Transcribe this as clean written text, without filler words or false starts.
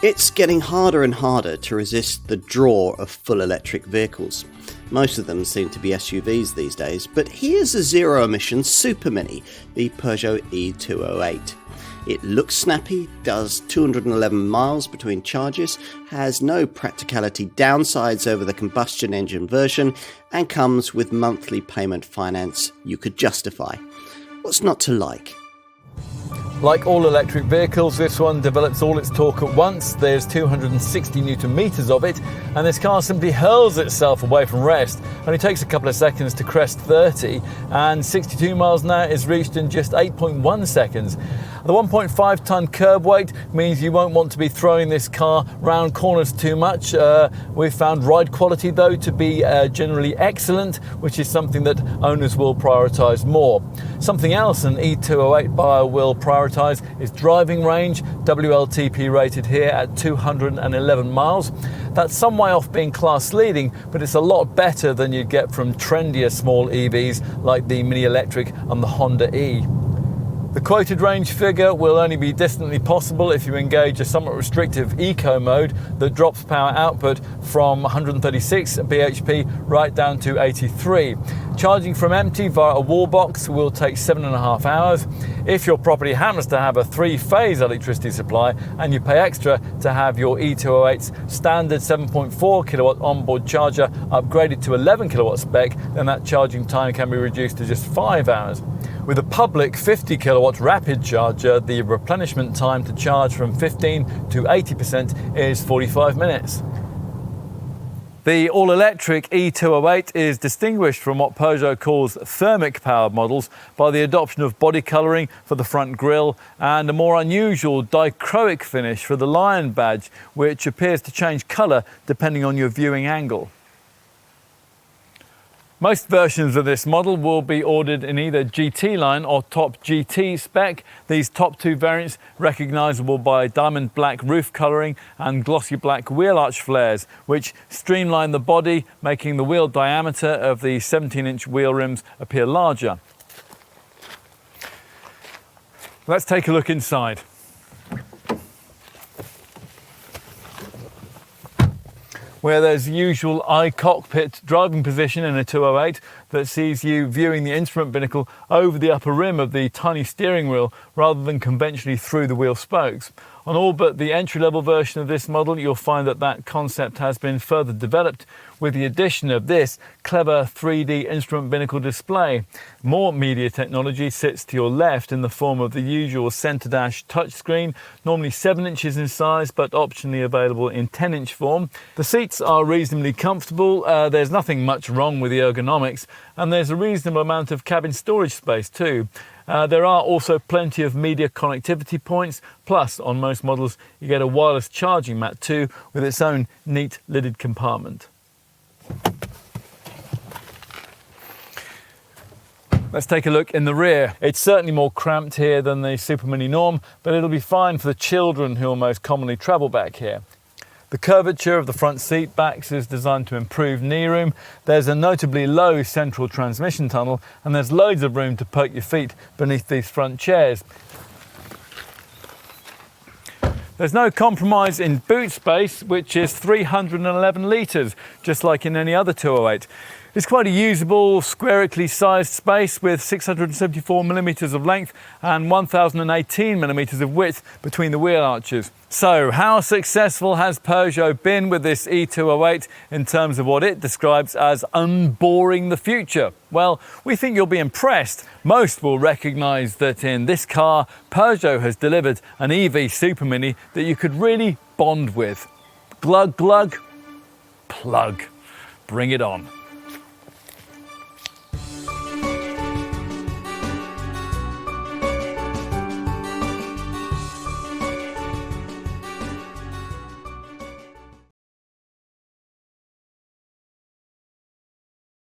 It's getting harder and harder to resist the draw of full electric vehicles. Most of them seem to be SUVs these days, but here's a zero-emission super mini, the Peugeot e208. It looks snappy, does 211 miles between charges, has no practicality downsides over the combustion engine version, and comes with monthly payment finance you could justify. What's not to like? Like all electric vehicles, this one develops all its torque at once. There's 260 newton meters of it, and this car simply hurls itself away from rest. Only takes a couple of seconds to crest 30, and 62 miles an hour is reached in just 8.1 seconds. The 1.5 ton curb weight means you won't want to be throwing this car round corners too much. We've found ride quality though to be generally excellent, which is something that owners will prioritise more. Something else an e208 buyer will prioritise is driving range, WLTP rated here at 211 miles. That's some way off being class leading, but it's a lot better than you'd get from trendier small EVs like the Mini Electric and the Honda E. The quoted range figure will only be distantly possible if you engage a somewhat restrictive eco mode that drops power output from 136 bhp right down to 83. Charging from empty via a wall box will take 7.5 hours. If your property happens to have a 3-phase electricity supply and you pay extra to have your e208's standard 7.4 kilowatt onboard charger upgraded to 11 kilowatt spec, then that charging time can be reduced to just 5 hours. With a public 50 kilowatt rapid charger, the replenishment time to charge from 15 to 80% is 45 minutes. The all-electric e208 is distinguished from what Peugeot calls thermic-powered models by the adoption of body colouring for the front grille and a more unusual dichroic finish for the lion badge, which appears to change colour depending on your viewing angle. Most versions of this model will be ordered in either GT line or top GT spec. These top two variants recognisable by diamond black roof colouring and glossy black wheel arch flares, which streamline the body, making the wheel diameter of the 17-inch wheel rims appear larger. Let's take a look inside. Where there's the usual i-cockpit driving position in a 208 that sees you viewing the instrument binnacle over the upper rim of the tiny steering wheel rather than conventionally through the wheel spokes. On all but the entry-level version of this model, you'll find that that concept has been further developed with the addition of this clever 3D instrument binnacle display. More media technology sits to your left in the form of the usual centre dash touchscreen, normally 7 inches in size but optionally available in 10-inch form. The seats are reasonably comfortable, there's nothing much wrong with the ergonomics, and there's a reasonable amount of cabin storage space too. There are also plenty of media connectivity points, plus on most models you get a wireless charging mat too with its own neat lidded compartment. Let's take a look in the rear. It's certainly more cramped here than the Super Mini norm, but it'll be fine for the children who will most commonly travel back here. The curvature of the front seat backs is designed to improve knee room. There's a notably low central transmission tunnel, and there's loads of room to poke your feet beneath these front chairs. There's no compromise in boot space, which is 311 litres, just like in any other 208. It's quite a usable, spherically sized space with 674mm of length and 1018mm of width between the wheel arches. So, how successful has Peugeot been with this e208 in terms of what it describes as unboring the future? Well, we think you'll be impressed. Most will recognise that in this car, Peugeot has delivered an EV Super Mini that you could really bond with. Glug glug, plug. Bring it on.